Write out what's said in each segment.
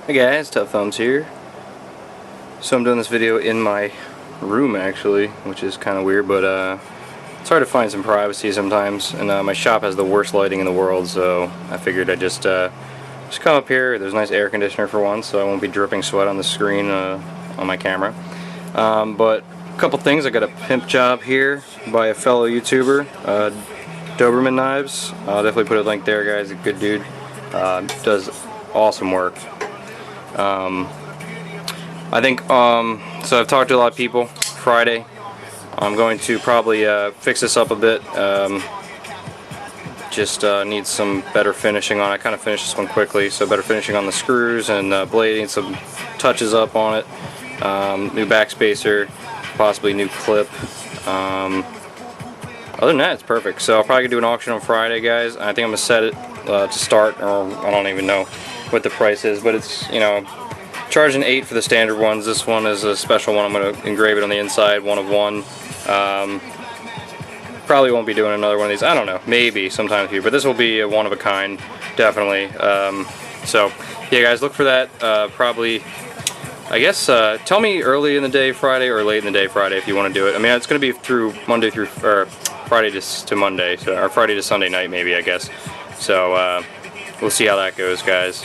Hey guys, Tough Thumbs here. So I'm doing this video in my room actually, which is kind of weird, but it's hard to find some privacy sometimes, and my shop has the worst lighting in the world, so I figured I'd just come up here. There's a nice air conditioner for once, so I won't be dripping sweat on the screen on my camera. But a couple things. I got a pimp job here by a fellow YouTuber, Doberman knives. I'll definitely put a link there, guys. A good dude. Does awesome work. I think, so I've talked to a lot of people. Friday, I'm going to probably fix this up a bit. Just needs some better finishing on it. I kind of finished this one quickly, so better finishing on the screws and blade. Needs some touches up on it. New backspacer, possibly new clip. Other than that, it's perfect. So I'll probably do an auction on Friday, guys. I think I'm gonna set it to start, or I don't even know what the price is, but it's, you know, charging $8 for the standard ones. This one is a special one. I'm going to engrave it on the inside, one of one. Probably won't be doing another one of these. I don't know, maybe sometime here, but this will be a one of a kind, definitely. So yeah, guys, look for that. Probably, I guess, tell me early in the day Friday or late in the day Friday if you want to do it. I mean, it's going to be through Monday through, or Friday to Monday, so, or Friday to Sunday night maybe, I guess. So we'll see how that goes, guys.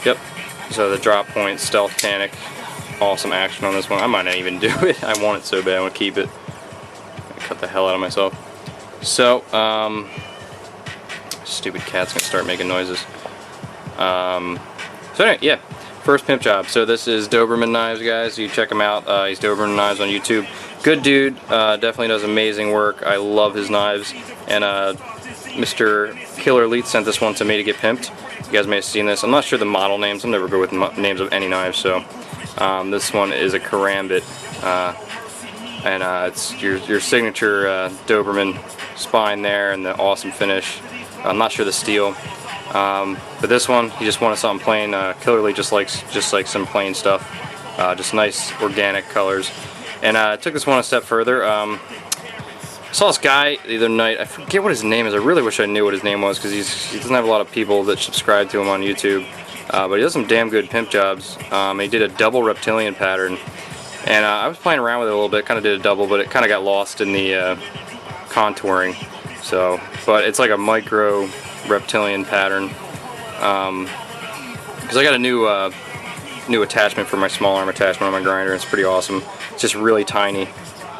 Yep. So the drop point TankTanic, awesome action on this one. I might not even do it. I want it so bad. I want to keep it. I cut the hell out of myself. So stupid cat's gonna start making noises. So anyway, yeah, first pimp job. So this is Doberman knives, guys. You check him out. He's Doberman knives on YouTube. Good dude. Definitely does amazing work. I love his knives. And Mr. Killer Elite sent this one to me to get pimped. You guys may have seen this. I'm not sure the model names. I'm never good with names of any knives. So this one is a Karambit, and it's your signature Doberman spine there, and the awesome finish. I'm not sure the steel, but this one, he just wanted something plain. Killer Elite just likes some plain stuff, just nice organic colors. And I took this one a step further. I saw this guy the other night. I forget what his name is. I really wish I knew what his name was, because he doesn't have a lot of people that subscribe to him on YouTube. But he does some damn good pimp jobs. He did a double reptilian pattern, and I was playing around with it a little bit. Kind of did a double, but it kind of got lost in the contouring. So, but it's like a micro reptilian pattern. Because I got a new attachment for my small arm attachment on my grinder. It's pretty awesome. It's just really tiny.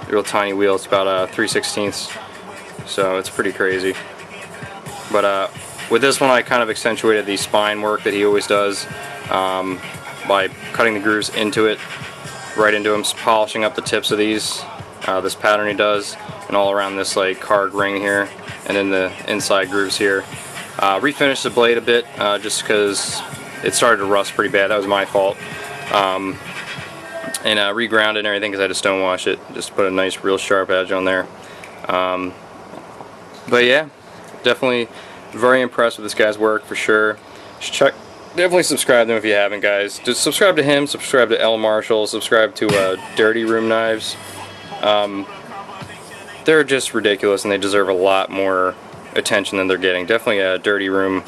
Real tiny wheel. It's about 3/16, so it's pretty crazy. But with this one, I kind of accentuated the spine work that he always does by cutting the grooves into it, right into them, polishing up the tips of these. This pattern he does, and all around this like card ring here, and then the inside grooves here. Refinished the blade a bit just because it started to rust pretty bad. That was my fault. And regrounded and everything because I had to stonewash it. Just put a nice real sharp edge on there. But yeah, definitely very impressed with this guy's work for sure. Definitely subscribe to him if you haven't, guys. Just subscribe to him, subscribe to L Marshall, subscribe to Dirty Room Knives. They're just ridiculous, and they deserve a lot more attention than they're getting. Definitely a Dirty Room.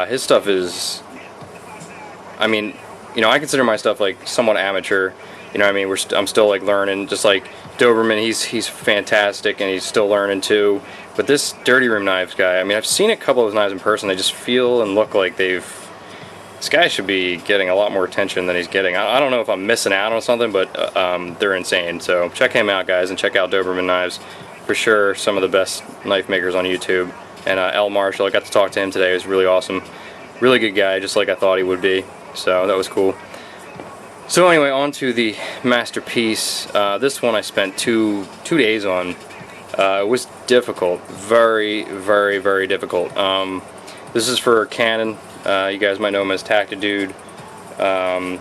His stuff is, I mean, you know, I consider my stuff like somewhat amateur. You know what I mean? I'm still like learning. Just like Doberman, he's fantastic, and he's still learning too. But this Dirty Room Knives guy, I mean, I've seen a couple of his knives in person. They just feel and look like this guy should be getting a lot more attention than he's getting. I don't know if I'm missing out on something, but they're insane. So check him out, guys, and check out Doberman Knives. For sure, some of the best knife makers on YouTube. And L Marshall, I got to talk to him today. He was really awesome. Really good guy, just like I thought he would be. So that was cool. So anyway, on to the masterpiece. This one I spent two days on. It was difficult, very, very, very difficult. This is for Canon. You guys might know him as Tactidude. I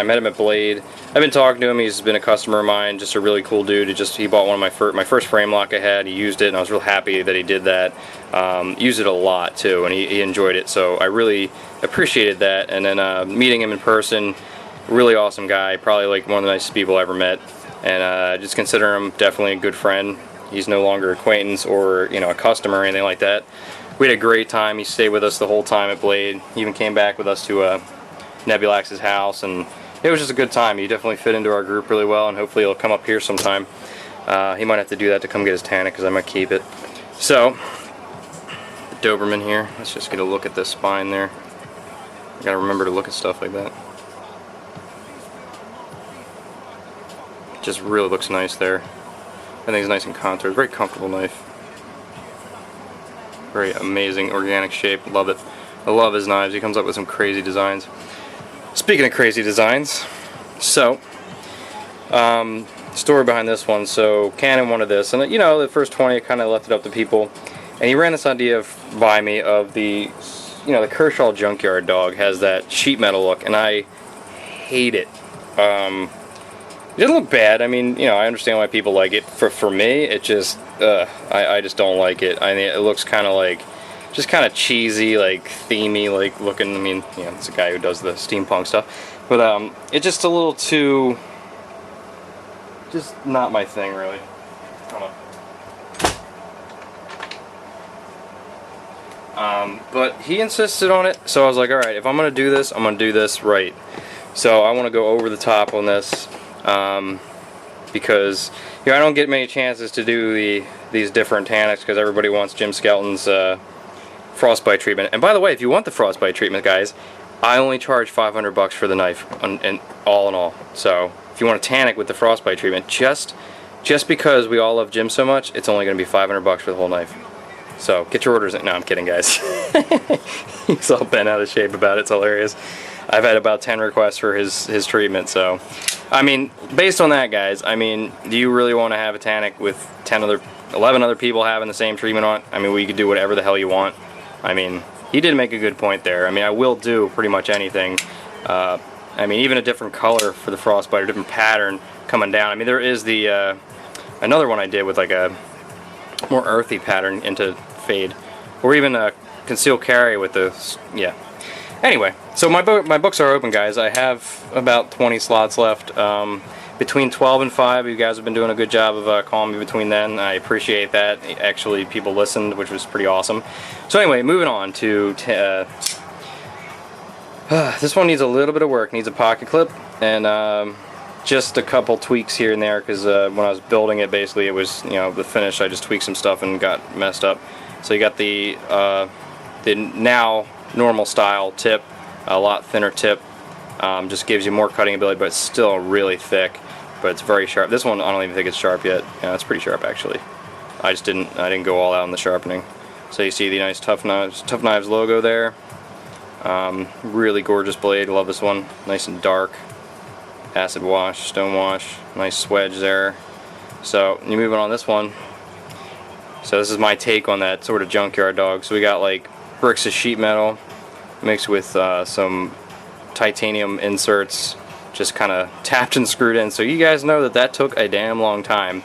met him at Blade. I've been talking to him. He's been a customer of mine. Just a really cool dude. He bought one of my first frame lock I had. He used it, and I was real happy that he did that. Used it a lot too, and he enjoyed it. So I really appreciated that. And then meeting him in person, really awesome guy. Probably like one of the nicest people I ever met. And I just consider him definitely a good friend. He's no longer acquaintance or, you know, a customer or anything like that. we had a great time. He stayed with us the whole time at Blade. He even came back with us to Nebulax's house, and it was just a good time. He definitely fit into our group really well, and hopefully he'll come up here sometime. He might have to do that to come get his Tanic, because I might keep it. So, the Doberman here. Let's just get a look at this spine there. I gotta remember to look at stuff like that. Just really looks nice there. I think it's nice and contoured. Very comfortable knife. Very amazing organic shape. Love it. I love his knives. He comes up with some crazy designs. Speaking of crazy designs, so story behind this one. So Canon wanted this, and you know, the first 20 I kind of left it up to people, and he ran this idea by me of the, you know, the Kershaw Junkyard dog has that sheet metal look, and I hate it. It doesn't look bad. I mean, you know, I understand why people like it. For me, it just, I just don't like it. I mean, it looks kind of like, just kind of cheesy, like themey, like looking. I mean, you know, it's a guy who does the steampunk stuff, but it's just a little too, just not my thing, really. Hold on. But he insisted on it, so I was like, all right, if I'm gonna do this, I'm gonna do this right. So I want to go over the top on this. Because, you know, I don't get many chances to do these different Tanics because everybody wants Jim Skelton's frostbite treatment. And by the way, if you want the frostbite treatment, guys, I only charge $500 for the knife, and all in all. So if you want a Tanic with the frostbite treatment, just because we all love Jim so much, it's only going to be $500 for the whole knife. So get your orders in. No, I'm kidding, guys. He's all bent out of shape about it. It's hilarious. I've had about 10 requests for his treatment, so I mean, based on that, guys, I mean, do you really want to have a Tanic with 11 other people having the same treatment on it? I mean, we could do whatever the hell you want. I mean, he did make a good point there. I mean, I will do pretty much anything. I mean, even a different color for the frostbite, or different pattern coming down. I mean, there is the another one I did with like a more earthy pattern into fade, or even a concealed carry with the, yeah. Anyway, so my books are open, guys. I have about 20 slots left. Between 12 and 5, you guys have been doing a good job of calling me between then. I appreciate that. Actually, people listened, which was pretty awesome. So anyway, moving on to this one needs a little bit of work. Needs a pocket clip and just a couple tweaks here and there, because when I was building it, basically it was, you know, the finish. I just tweaked some stuff and got messed up. So you got the now normal style tip, a lot thinner tip, just gives you more cutting ability, but it's still really thick, but it's very sharp. This one I don't even think it's sharp yet. Yeah, it's pretty sharp actually. I didn't go all out in the sharpening. So you see the nice Tough Knives logo there. Really gorgeous blade. Love this one. Nice and dark. Acid wash, stone wash, nice swedge there. So you're moving on this one. So this is my take on that sort of junkyard dog. So we got like bricks of sheet metal mixed with some titanium inserts, just kind of tapped and screwed in. So you guys know that took a damn long time.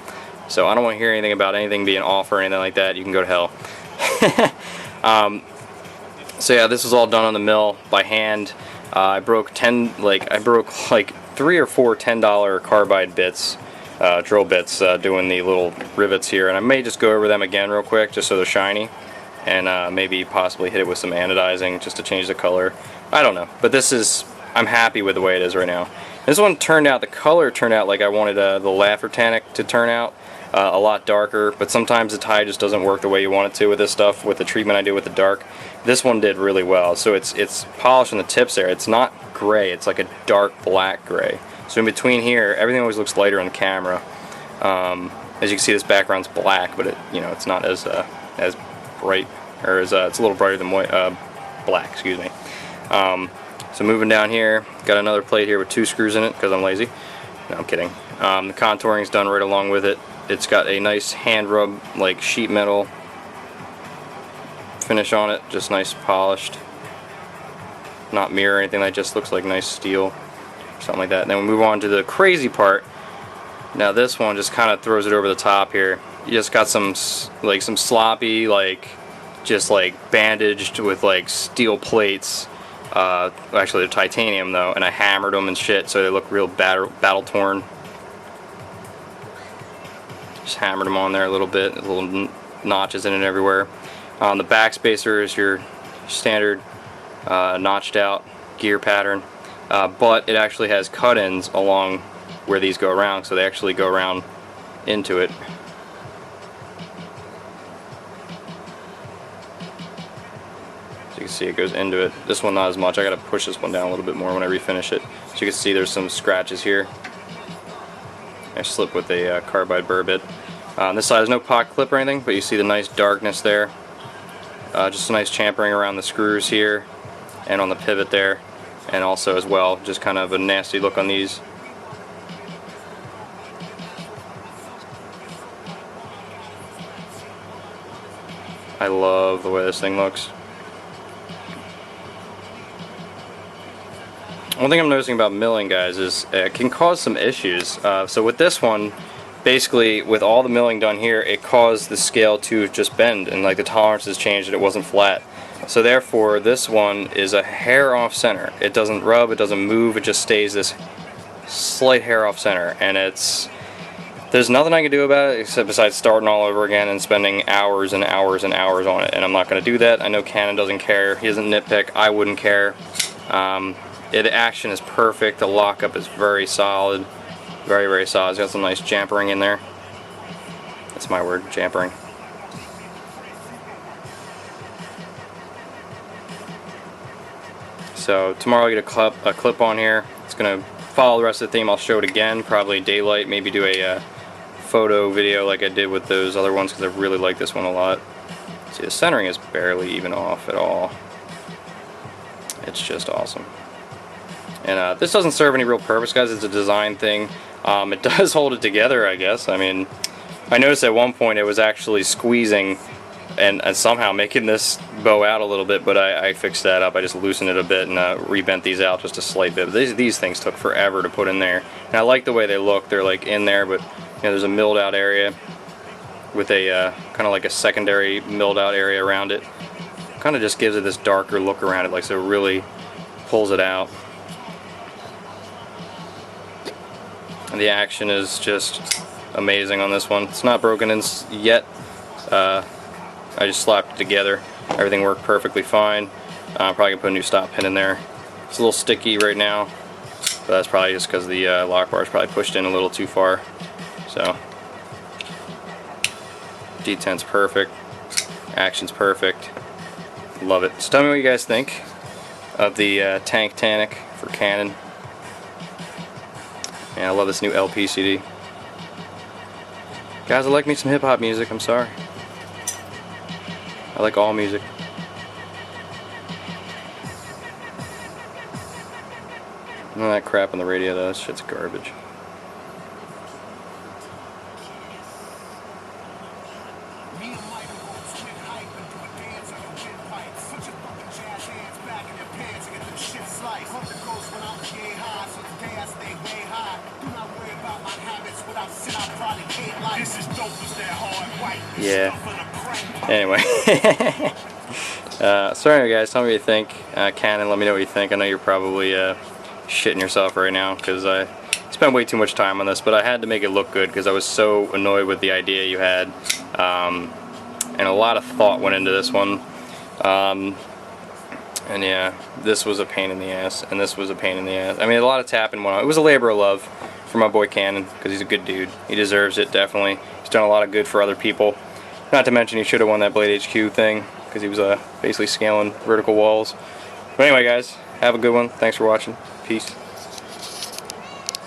So I don't want to hear anything about anything being off or anything like that. You can go to hell. So yeah, this was all done on the mill by hand. I broke like 3 or 4 $10 carbide bits, drill bits, doing the little rivets here, and I may just go over them again real quick just so they're shiny, and maybe possibly hit it with some anodizing just to change the color. I don't know, but I'm happy with the way it is right now. This one the color turned out like I wanted the Laffer Tanic to turn out, a lot darker, but sometimes the tie just doesn't work the way you want it to with this stuff, with the treatment I do with the dark. This one did really well, so it's polished on the tips there. It's not gray, it's like a dark black gray. So in between here, everything always looks lighter on camera. As you can see, this background's black, but it's not as bright, or it's a little brighter than white, black, excuse me. So moving down here, got another plate here with 2 screws in it because I'm lazy. No, I'm kidding. The contouring's done right along with it. It's got a nice hand rub, like sheet metal finish on it, just nice polished. Not mirror or anything, that just looks like nice steel, something like that. And then we move on to the crazy part. Now this one just kind of throws it over the top here. You just got some sloppy, just bandaged with steel plates. Actually they're titanium though, and I hammered them and shit so they look real battle torn. Just hammered them on there a little bit, little notches in it everywhere. The back spacer is your standard notched out gear pattern, but it actually has cut-ins along where these go around, so they actually go around into it. So you can see it goes into it. This one not as much. I gotta push this one down a little bit more when I refinish it. So you can see there's some scratches here. I slipped with a carbide burr bit. On this side there's no pocket clip or anything, but you see the nice darkness there. Just a nice champering around the screws here and on the pivot there, and also as well just kind of a nasty look on these. I love the way this thing looks. One thing I'm noticing about milling, guys, is it can cause some issues. So with this one, basically with all the milling done here, it caused the scale to just bend, and like the tolerances changed and it wasn't flat. So therefore this one is a hair off center. It doesn't rub, it doesn't move, it just stays this slight hair off center, and there's nothing I can do about it except besides starting all over again and spending hours and hours and hours on it, and I'm not going to do that. I know Canon doesn't care, he doesn't nitpick, I wouldn't care. The action is perfect, the lockup is very solid, very, very solid. It's got some nice jampering in there. That's my word, jampering. So tomorrow I'll get a clip on here. It's going to follow the rest of the theme. I'll show it again, probably daylight, maybe do a photo video like I did with those other ones, because I really like this one a lot. See, the centering is barely even off at all. It's just awesome. And this doesn't serve any real purpose, guys. It's a design thing. It does hold it together, I guess. I mean, I noticed at one point it was actually squeezing and somehow making this bow out a little bit, but I fixed that up. I just loosened it a bit and rebent these out just a slight bit. But these things took forever to put in there. And I like the way they look. They're like in there, but you know, there's a milled out area with a kind of like a secondary milled out area around it. Kind of just gives it this darker look around it, like, so it really pulls it out. And the action is just amazing on this one. It's not broken in yet. I just slapped it together. Everything worked perfectly fine. I'm probably gonna put a new stop pin in there. It's a little sticky right now, but that's probably just because the lock bar is probably pushed in a little too far. So detent's perfect, action's perfect. Love it. So tell me what you guys think of the TankTanic for Canon. And I love this new LP CD. Guys, I like me some hip-hop music, I'm sorry. I like all music. None of that crap on the radio though, that shit's garbage. Yeah. Anyway. So anyway, guys, tell me what you think. Canon, let me know what you think. I know you're probably shitting yourself right now because I spent way too much time on this, but I had to make it look good because I was so annoyed with the idea you had. And a lot of thought went into this one. And yeah, this was a pain in the ass, and this was a pain in the ass. I mean, a lot of tapping went on. It was a labor of love for my boy Canon because he's a good dude. He deserves it, definitely. He's done a lot of good for other people. Not to mention he should have won that Blade HQ thing because he was basically scaling vertical walls. But anyway, guys, have a good one. Thanks for watching. Peace.